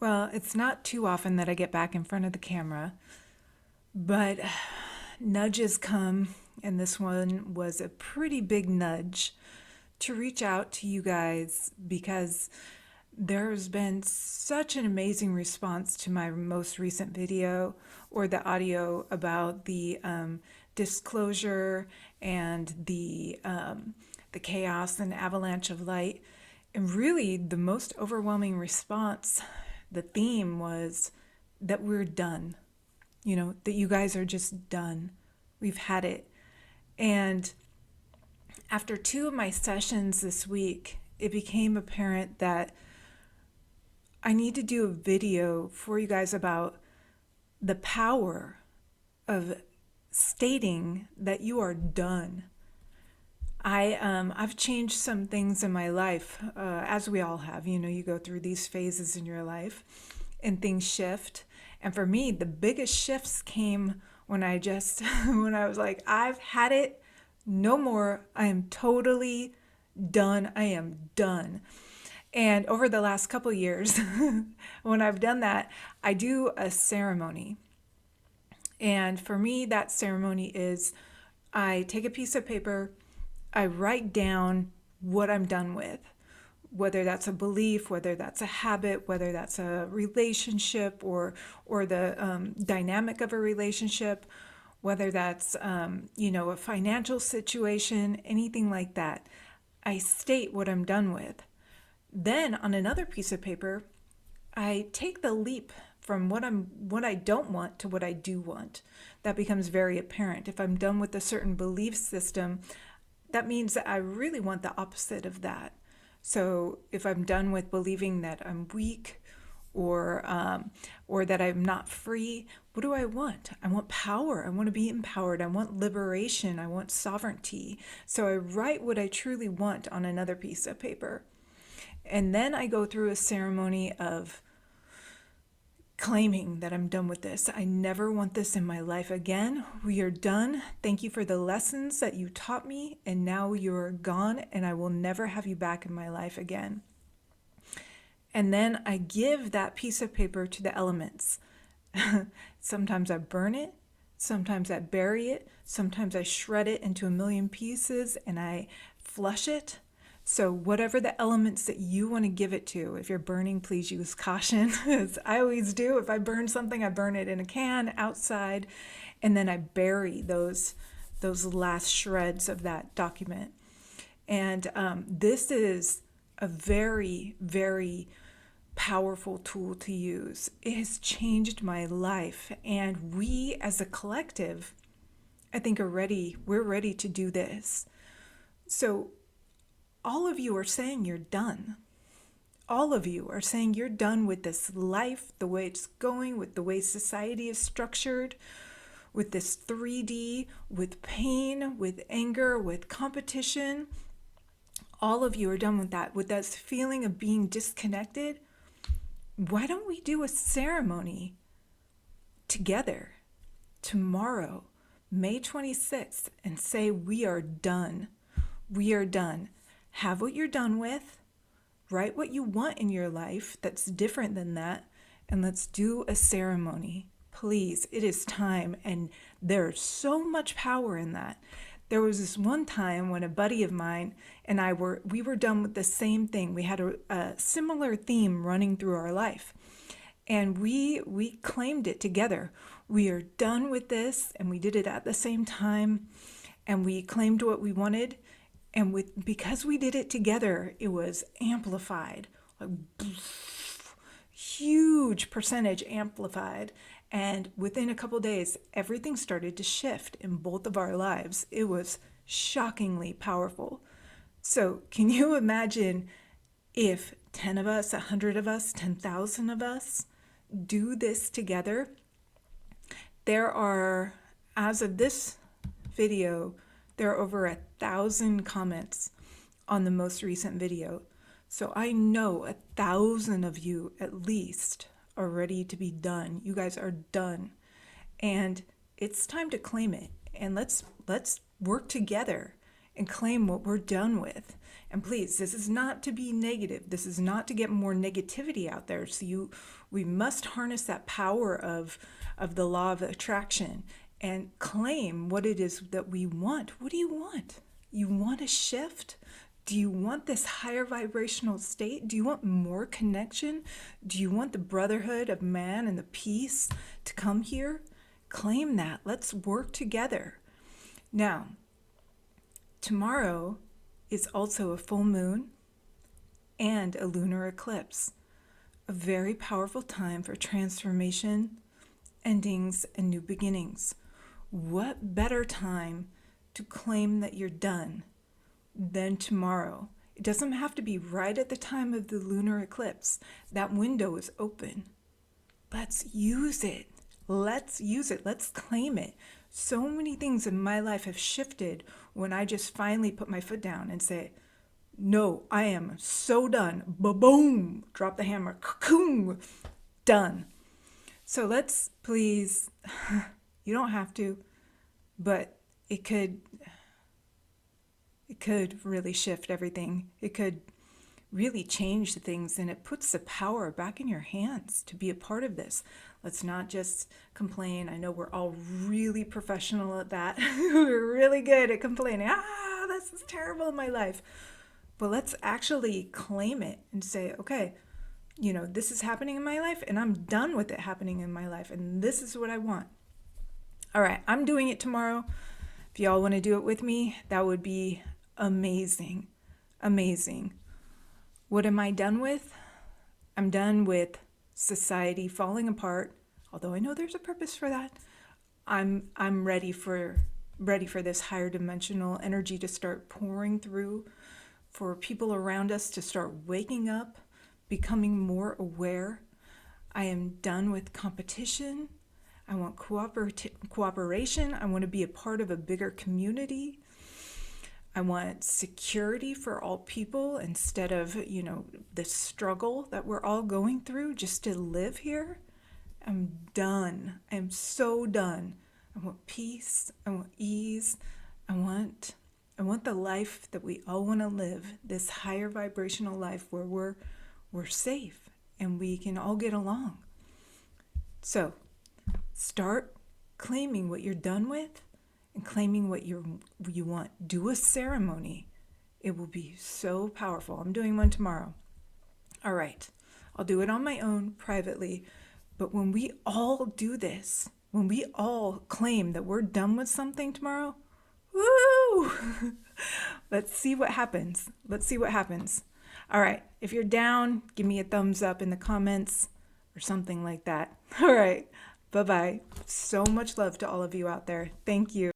Well, it's not too often that I get back in front of the camera, but nudges come, and this one was a pretty big nudge to reach out to you guys because there's been such an amazing response to my most recent video or the audio about the disclosure and the chaos and avalanche of light. And really, the most overwhelming response, the theme was that we're done. That you guys are just done. We've had it. And after two of my sessions this week, it became apparent that I need to do a video for you guys about the power of stating that you are done. I've changed some things in my life, as we all have. You go through these phases in your life, and things shift. And for me, the biggest shifts came when I just when I was like, I've had it, no more. I am totally done. I am done. And over the last couple of years, when I've done that, I do a ceremony. And for me, that ceremony is I take a piece of paper, I write down what I'm done with, whether that's a belief, whether that's a habit, whether that's a relationship or the dynamic of a relationship, whether that's a financial situation, anything like that. I state what I'm done with. Then on another piece of paper, I take the leap from what I don't want to what I do want. That becomes very apparent. If I'm done with a certain belief system, that means that I really want the opposite of that. So if I'm done with believing that I'm weak or that I'm not free, what do I want? I want power. I want to be empowered. I want liberation. I want sovereignty. So I write what I truly want on another piece of paper. And then I go through a ceremony of claiming that I'm done with this. I never want this in my life again. We are done. Thank you for the lessons that you taught me, and now you're gone, and I will never have you back in my life again. And then I give that piece of paper to the elements. Sometimes I burn it, sometimes I bury it, sometimes I shred it into a million pieces and I flush it. So whatever the elements that you want to give it to, if you're burning, please use caution, as I always do. If I burn something, I burn it in a can outside, and then I bury those last shreds of that document. And this is a very, very powerful tool to use. It has changed my life, and we as a collective, I think, we're ready to do this. So all of you are saying you're done. All of you are saying you're done with this life, the way it's going, with the way society is structured, with this 3D, with pain, with anger, with competition. All of you are done with that feeling of being disconnected. Why don't we do a ceremony together tomorrow, May 26th, and say we are done. We are done. Have what you're done with, write what you want in your life that's different than that, and let's do a ceremony. Please, it is time, and there's so much power in that. There was this one time when a buddy of mine and we were done with the same thing. We had a similar theme running through our life, and we claimed it together. We are done with this, and we did it at the same time, and we claimed what we wanted. And because we did it together, it was amplified, like huge percentage amplified. And within a couple days, everything started to shift in both of our lives. It was shockingly powerful. So can you imagine if 10 of us, 100 of us, 10,000 of us do this together? There are, as of this video, there are over 1,000 comments on the most recent video. So I know 1,000 of you at least are ready to be done. You guys are done. And it's time to claim it. And let's work together and claim what we're done with. And please, this is not to be negative. This is not to get more negativity out there. So we must harness that power of the law of attraction and claim what it is that we want. What do you want? You want a shift? Do you want this higher vibrational state? Do you want more connection? Do you want the brotherhood of man and the peace to come here? Claim that. Let's work together. Now, tomorrow is also a full moon and a lunar eclipse. A very powerful time for transformation, endings, and new beginnings. What better time to claim that you're done than tomorrow? It doesn't have to be right at the time of the lunar eclipse. That window is open. Let's use it. Let's use it. Let's claim it. So many things in my life have shifted when I just finally put my foot down and say, no, I am so done. Ba-boom. Drop the hammer. Cocoon. Done. So let's please, you don't have to, but it could really shift everything. It could really change things, and it puts the power back in your hands to be a part of this. Let's not just complain. I know we're all really professional at that. We're really good at complaining. This is terrible in my life. But let's actually claim it and say, okay, this is happening in my life and I'm done with it happening in my life. And this is what I want. All right, I'm doing it tomorrow. If y'all want to do it with me, that would be amazing. Amazing. What am I done with? I'm done with society falling apart, although I know there's a purpose for that. I'm ready for this higher dimensional energy to start pouring through, for people around us to start waking up, becoming more aware. I am done with competition. I want cooperation. I want to be a part of a bigger community. I want security for all people instead of, the struggle that we're all going through just to live here. I'm done. I'm so done. I want peace. I want ease. I want the life that we all want to live, this higher vibrational life where we're safe and we can all get along. So start claiming what you're done with and claiming what you want. Do a ceremony. It will be so powerful. I'm doing one tomorrow. All right. I'll do it on my own privately. But when we all do this, when we all claim that we're done with something tomorrow, woo! Let's see what happens. Let's see what happens. All right. If you're down, give me a thumbs up in the comments or something like that. All right. Bye-bye. So much love to all of you out there. Thank you.